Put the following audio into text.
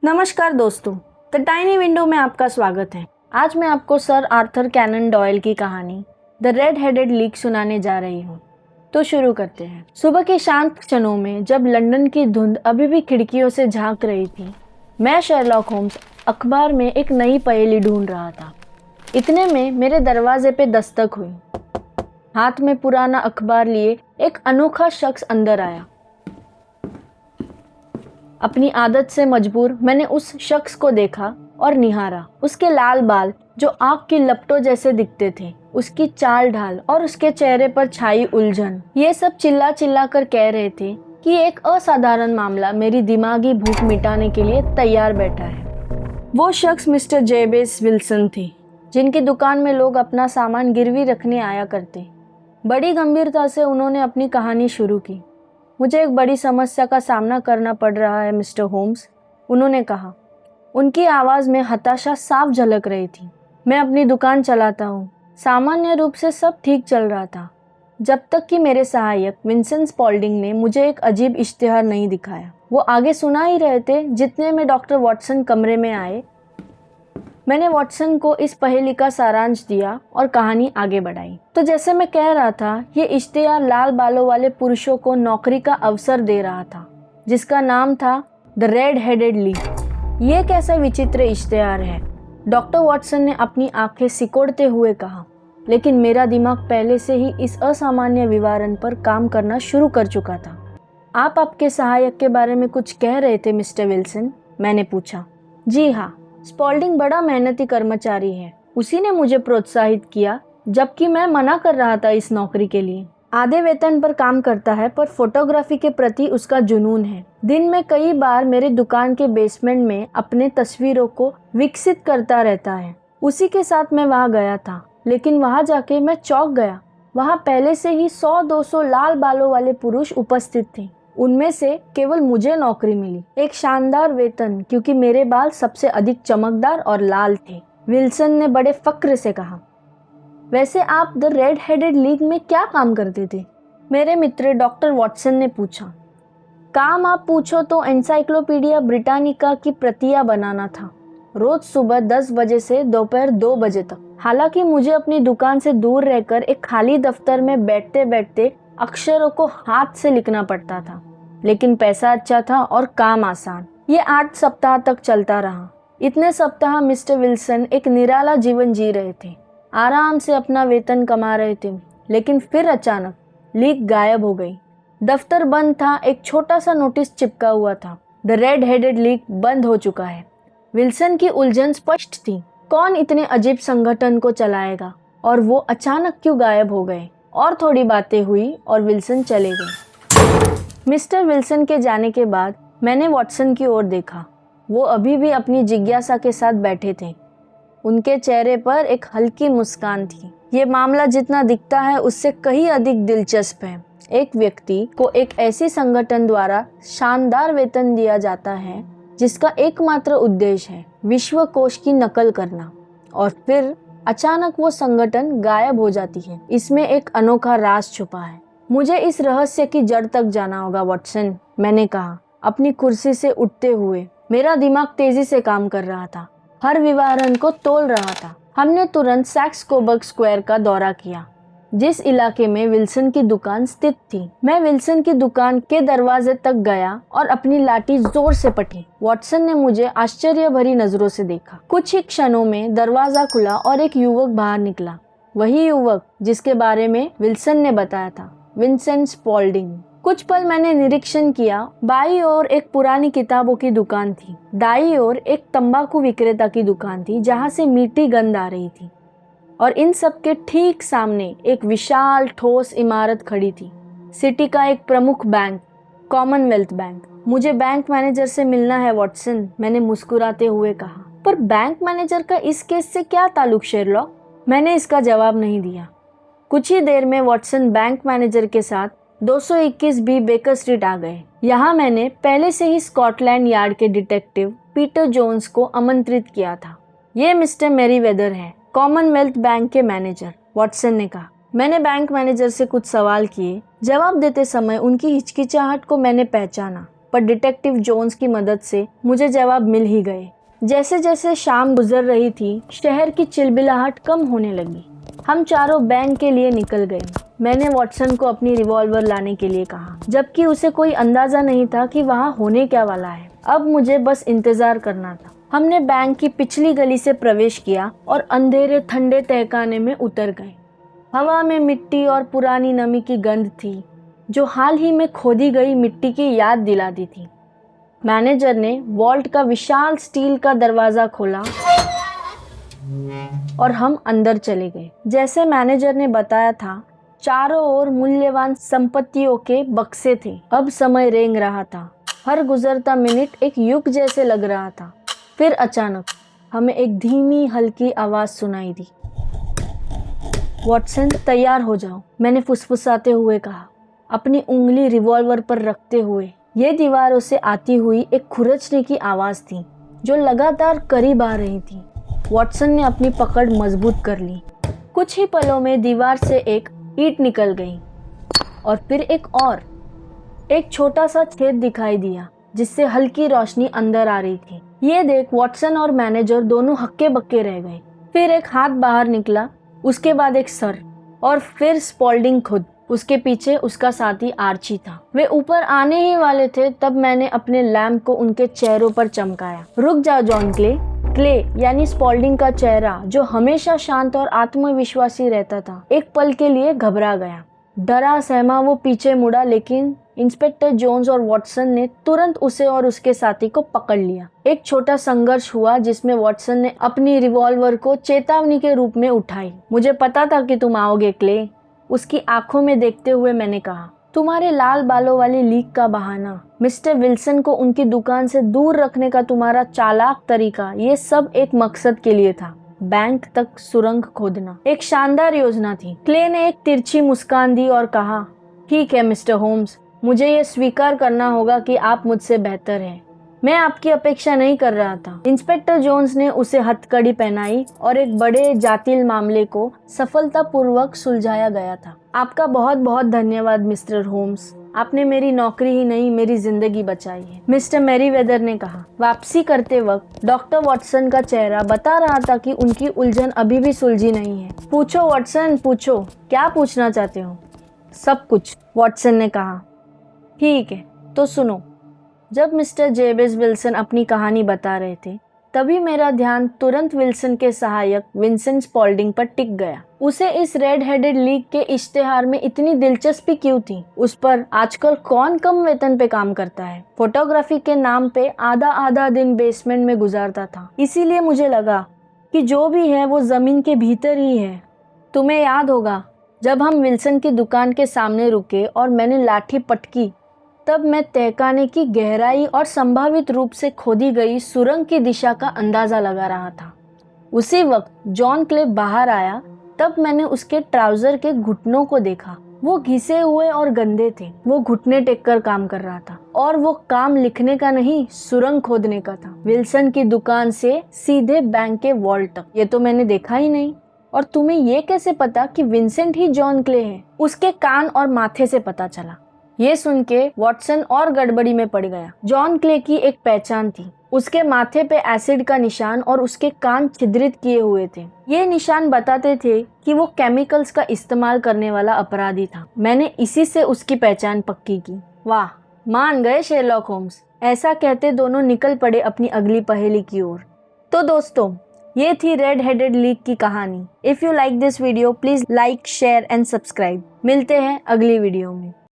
नमस्कार दोस्तों, the tiny window में आपका स्वागत है। आज मैं आपको सर आर्थर कैनन डॉयल की कहानी द रेड हेडेड लीक सुनाने जा रही हूँ। तो शुरू करते हैं। सुबह के शांत क्षणों में जब लंदन की धुंध अभी भी खिड़कियों से झांक रही थी, मैं शर्लॉक होम्स अखबार में एक नई पहेली ढूंढ रहा था। इतने में मेरे दरवाजे पे दस्तक हुई। हाथ में पुराना अखबार लिए एक अनोखा शख्स अंदर आया। अपनी आदत से मजबूर मैंने उस शख्स को देखा और निहारा। उसके लाल बाल जो आग की लपटों जैसे दिखते थे, उसकी चाल ढाल और उसके चेहरे पर छाई उलझन, ये सब चिल्ला चिल्ला कर कह रहे थे कि एक असाधारण मामला मेरी दिमागी भूख मिटाने के लिए तैयार बैठा है। वो शख्स मिस्टर जेबेस विल्सन थे, जिनकी दुकान में लोग अपना सामान गिरवी रखने आया करते। बड़ी गंभीरता से उन्होंने अपनी कहानी शुरू की। मुझे एक बड़ी समस्या का सामना करना पड़ रहा है मिस्टर होम्स, उन्होंने कहा। उनकी आवाज़ में हताशा साफ झलक रही थी। मैं अपनी दुकान चलाता हूँ। सामान्य रूप से सब ठीक चल रहा था, जब तक कि मेरे सहायक विंसेंट स्पॉल्डिंग ने मुझे एक अजीब इश्तिहार नहीं दिखाया। वो आगे सुना ही रहे थे, जितने में डॉक्टर वॉटसन कमरे में आए। मैंने वॉटसन को इस पहेली का सारांश दिया और कहानी आगे बढ़ाई। तो जैसे मैं कह रहा था, ये इश्तिहार लाल बालों वाले पुरुषों को नौकरी का अवसर दे रहा था, जिसका नाम था द रेड हेडेड लीक। ये कैसा विचित्र इश्तिहार है, डॉक्टर वॉटसन ने अपनी आंखें सिकोड़ते हुए कहा। लेकिन मेरा दिमाग पहले से ही इस असामान्य विवरण पर काम करना शुरू कर चुका था। आप आपके सहायक के बारे में कुछ कह रहे थे मिस्टर विल्सन, मैंने पूछा। जी हाँ, स्पॉल्डिंग बड़ा मेहनती कर्मचारी है। उसी ने मुझे प्रोत्साहित किया, जबकि मैं मना कर रहा था इस नौकरी के लिए। आधे वेतन पर काम करता है, पर फोटोग्राफी के प्रति उसका जुनून है। दिन में कई बार मेरे दुकान के बेसमेंट में अपने तस्वीरों को विकसित करता रहता है। उसी के साथ मैं वहाँ गया था, लेकिन वहाँ जाके मैं चौंक गया। वहाँ पहले से ही 100-200 लाल बालों वाले पुरुष उपस्थित थे। उनमें से केवल मुझे नौकरी मिली। एक शानदार वेतन, क्योंकि मेरे बाल सबसे अधिक चमकदार और लाल थे, विल्सन ने बड़े फक्र से कहा। वैसे आप द रेड हेडेड लीग में क्या काम करते थे? मेरे मित्र डॉक्टर वॉटसन ने पूछा। काम आप पूछो तो एनसाइक्लोपीडिया ब्रिटानिका की प्रतियां बनाना था, रोज सुबह 10 बजे से दोपहर 2 बजे तक। हालांकि मुझे अपनी दुकान से दूर रहकर एक खाली दफ्तर में बैठते बैठते अक्षरों को हाथ से लिखना पड़ता था, लेकिन पैसा अच्छा था और काम आसान। ये 8 सप्ताह तक चलता रहा। इतने सप्ताह मिस्टर विल्सन एक निराला जीवन जी रहे थे, आराम से अपना वेतन कमा रहे थे। लेकिन फिर अचानक लीक गायब हो गई। दफ्तर बंद था। एक छोटा सा नोटिस चिपका हुआ था, द रेड हेडेड लीक बंद हो चुका है। विल्सन की उलझन स्पष्ट थी। कौन इतने अजीब संगठन को चलाएगा, और वो अचानक क्यों गायब हो गए? और थोड़ी बातें हुई और विल्सन चले गए। मिस्टर विल्सन के जाने के बाद मैंने वॉटसन की ओर देखा। वो अभी भी अपनी जिज्ञासा के साथ बैठे थे। उनके चेहरे पर एक हल्की मुस्कान थी। ये मामला जितना दिखता है उससे कहीं अधिक दिलचस्प है। एक व्यक्ति को एक ऐसी संगठन द्वारा शानदार वेतन दिया जाता है, जिसका एकमात्र उद्देश्य है विश्व कोश की नकल करना, और फिर अचानक वो संगठन गायब हो जाती है। इसमें एक अनोखा राज छुपा है। मुझे इस रहस्य की जड़ तक जाना होगा वॉटसन, मैंने कहा, अपनी कुर्सी से उठते हुए। मेरा दिमाग तेजी से काम कर रहा था, हर विवरण को तोल रहा था। हमने तुरंत सैक्स कोबर्ग स्क्वायर का दौरा किया, जिस इलाके में विल्सन की दुकान स्थित थी। मैं विल्सन की दुकान के दरवाजे तक गया और अपनी लाठी जोर से पटी। वॉटसन ने मुझे आश्चर्य भरी नजरों से देखा। कुछ ही क्षणों में दरवाजा खुला और एक युवक बाहर निकला। वही युवक जिसके बारे में विल्सन ने बताया था, विंसेंट स्पॉल्डिंग। कुछ पल मैंने निरीक्षण किया। बाईं ओर एक पुरानी किताबों की दुकान थी। दाईं ओर एक तंबाकू विक्रेता की दुकान थी, जहाँ से मीठी गंध आ रही थी। और इन सब के ठीक सामने एक विशाल ठोस इमारत खड़ी थी, सिटी का एक प्रमुख बैंक, कॉमनवेल्थ बैंक। मुझे बैंक मैनेजर से मिलना है वॉटसन, मैंने मुस्कुराते हुए कहा। पर बैंक मैनेजर का इस केस से क्या ताल्लुक शेरलॉक? मैंने इसका जवाब नहीं दिया। कुछ ही देर में वॉटसन बैंक मैनेजर के साथ 221 बी बेकर स्ट्रीट आ गए। यहाँ मैंने पहले से ही स्कॉटलैंड यार्ड के डिटेक्टिव पीटर जोन्स को आमंत्रित किया था। ये मिस्टर मेरीवेदर है, कॉमनवेल्थ बैंक के मैनेजर, वॉटसन ने कहा। मैंने बैंक मैनेजर से कुछ सवाल किए। जवाब देते समय उनकी हिचकिचाहट को मैंने पहचाना। पर डिटेक्टिव जोन्स की मदद से मुझे जवाब मिल ही गए। जैसे जैसे शाम गुजर रही थी, शहर की चिलबिलाहट कम होने लगी। हम चारों बैंक के लिए निकल गए। मैंने वॉटसन को अपनी रिवॉल्वर लाने के लिए कहा, जबकि उसे कोई अंदाजा नहीं था कि वहाँ होने क्या वाला है। अब मुझे बस इंतजार करना था। हमने बैंक की पिछली गली से प्रवेश किया और अंधेरे ठंडे तहखाने में उतर गए। हवा में मिट्टी और पुरानी नमी की गंध थी, जो हाल ही में खोदी गई मिट्टी की याद दिलाती थी। मैनेजर ने वॉल्ट का विशाल स्टील का दरवाजा खोला और हम अंदर चले गए। जैसे मैनेजर ने बताया था, चारों ओर मूल्यवान संपत्तियों के बक्से थे। अब समय रेंग रहा था। हर गुजरता मिनट एक युग जैसे लग रहा था। फिर अचानक हमें एक धीमी हल्की आवाज सुनाई दी। वॉटसन, तैयार हो जाओ, मैंने फुसफुसाते हुए कहा, अपनी उंगली रिवॉल्वर पर रखते हुए। ये दीवारों से आती हुई एक खुरचने की आवाज थी, जो लगातार करीब आ रही थी। वॉटसन ने अपनी पकड़ मजबूत कर ली। कुछ ही पलों में दीवार से एक ईंट निकल गई और फिर एक छोटा सा छेद दिखाई दिया, जिससे हल्की रोशनी अंदर आ रही थी। ये देख वॉटसन और मैनेजर दोनों हक्के बक्के रह गए। फिर एक हाथ बाहर निकला, उसके बाद एक सर, और फिर स्पॉल्डिंग खुद। उसके पीछे उसका साथी आर्ची था। वे ऊपर आने ही वाले थे, तब मैंने अपने लैंप को उनके चेहरों पर चमकाया। रुक जाओ जॉन क्ले। क्ले यानी स्पॉल्डिंग का चेहरा, जो हमेशा शांत और आत्मविश्वासी रहता था, एक पल के लिए घबरा गया। डरा सहमा वो पीछे मुड़ा, लेकिन इंस्पेक्टर जोन्स और वॉटसन ने तुरंत उसे और उसके साथी को पकड़ लिया। एक छोटा संघर्ष हुआ, जिसमें वॉटसन ने अपनी रिवॉल्वर को चेतावनी के रूप में उठाई। मुझे पता था कि तुम आओगे क्ले, उसकी आंखों में देखते हुए मैंने कहा। तुम्हारे लाल बालों वाली लीक का बहाना, मिस्टर विल्सन को उनकी दुकान से दूर रखने का तुम्हारा चालाक तरीका, ये सब एक मकसद के लिए था। बैंक तक सुरंग खोदना एक शानदार योजना थी। क्ले ने एक तिरछी मुस्कान दी और कहा, ठीक है मिस्टर होम्स, मुझे ये स्वीकार करना होगा कि आप मुझसे बेहतर हैं। मैं आपकी अपेक्षा नहीं कर रहा था। इंस्पेक्टर जोन्स ने उसे हथकड़ी पहनाई और एक बड़े जातिल मामले को सफलतापूर्वक सुलझाया गया था। आपका बहुत बहुत धन्यवाद मिस्टर होम्स, आपने मेरी नौकरी ही नहीं, मेरी जिंदगी बचाई है, मिस्टर मैरीवेदर ने कहा। वापसी करते वक्त डॉक्टर वॉटसन का चेहरा बता रहा था कि उनकी उलझन अभी भी सुलझी नहीं है। पूछो वॉटसन, पूछो, क्या पूछना चाहते हो? सब कुछ, वॉटसन ने कहा। ठीक है, तो सुनो। जब मिस्टर जेबेस विल्सन अपनी कहानी बता रहे थे, तभी मेरा ध्यान तुरंत विल्सन के सहायक विंसेंट स्पॉल्डिंग पर टिक गया। उसे इस रेड हेडेड लीग के इश्तेहार में इतनी दिलचस्पी क्यों थी? उस पर आजकल कौन कम वेतन पे काम करता है? फोटोग्राफी के नाम पे आधा दिन बेसमेंट में गुजारता था। इसीलिए मुझे लगा कि जो भी है वो जमीन के भीतर ही है। तुम्हें याद होगा, जब हम विल्सन की दुकान के सामने रुके और मैंने लाठी पटकी, तब मैं तहखाने की गहराई और संभावित रूप से खोदी गई सुरंग की दिशा का अंदाजा लगा रहा था। उसी वक्त जॉन क्ले बाहर आया। तब मैंने उसके ट्राउजर के घुटनों को देखा। वो घिसे हुए और गंदे थे। वो घुटने टेक कर काम कर रहा था, और वो काम लिखने का नहीं, सुरंग खोदने का था। विल्सन की दुकान से सीधे बैंक के वॉल्ट तक। ये तो मैंने देखा ही नहीं। और तुम्हें ये कैसे पता कि विंसेंट ही जॉन क्ले है? उसके कान और माथे से पता चला। ये सुन के वॉटसन और गड़बड़ी में पड़ गया। जॉन क्ले की एक पहचान थी। उसके माथे पे एसिड का निशान और उसके कान छिद्रित किए हुए थे। ये निशान बताते थे कि वो केमिकल्स का इस्तेमाल करने वाला अपराधी था। मैंने इसी से उसकी पहचान पक्की की। वाह, मान गए शेरलॉक होम्स। ऐसा कहते दोनों निकल पड़े अपनी अगली पहेली की ओर। तो दोस्तों, ये थी रेड हेडेड लीग की कहानी। If you like this video, please like, share and subscribe. मिलते हैं अगली वीडियो में।